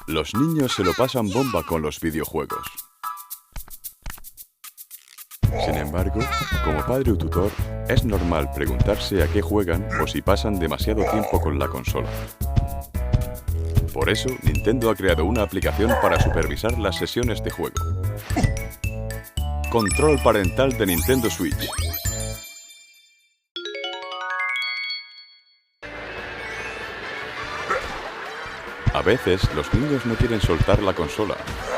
Los niños se lo pasan bomba con los videojuegos. Sin embargo, como padre o tutor, es normal preguntarse a qué juegan o si pasan demasiado tiempo con la consola. Por eso, Nintendo ha creado una aplicación para supervisar las sesiones de juego. Control parental de Nintendo Switch. A veces, los niños no quieren soltar la consola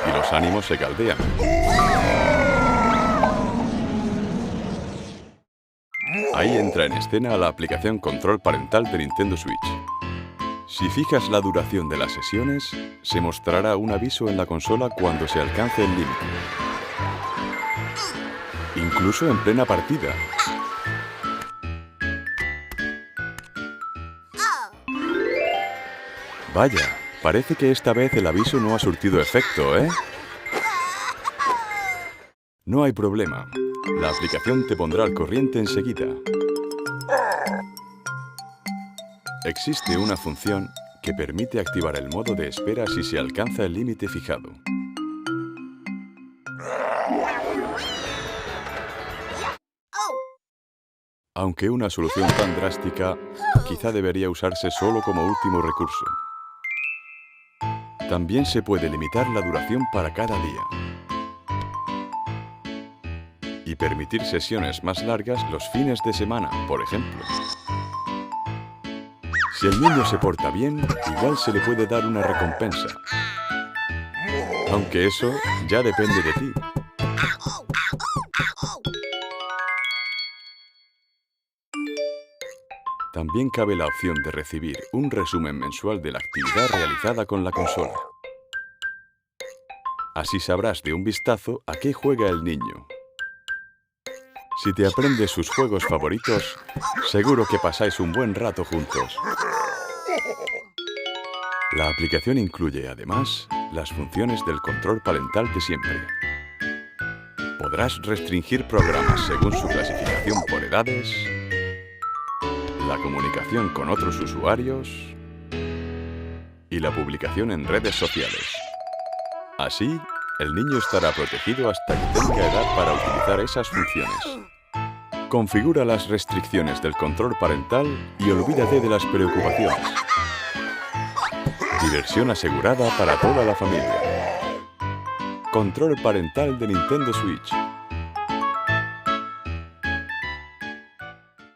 y los ánimos se caldean. Ahí entra en escena la aplicación Control Parental de Nintendo Switch. Si fijas la duración de las sesiones, se mostrará un aviso en la consola cuando se alcance el límite. Incluso en plena partida. Vaya, parece que esta vez el aviso no ha surtido efecto, ¿eh? No hay problema. La aplicación te pondrá al corriente enseguida. Existe una función que permite activar el modo de espera si se alcanza el límite fijado. Aunque una solución tan drástica quizá debería usarse solo como último recurso. También se puede limitar la duración para cada día y permitir sesiones más largas los fines de semana, por ejemplo. Si el niño se porta bien, igual se le puede dar una recompensa. Aunque eso ya depende de ti. También cabe la opción de recibir un resumen mensual de la actividad realizada con la consola. Así sabrás de un vistazo a qué juega el niño. Si te aprendes sus juegos favoritos, seguro que pasáis un buen rato juntos. La aplicación incluye, además, las funciones del control parental de siempre. Podrás restringir programas según su clasificación por edades, la comunicación con otros usuarios y la publicación en redes sociales. Así, el niño estará protegido hasta que tenga edad para utilizar esas funciones. Configura las restricciones del control parental y olvídate de las preocupaciones. Diversión asegurada para toda la familia. Control parental de Nintendo Switch.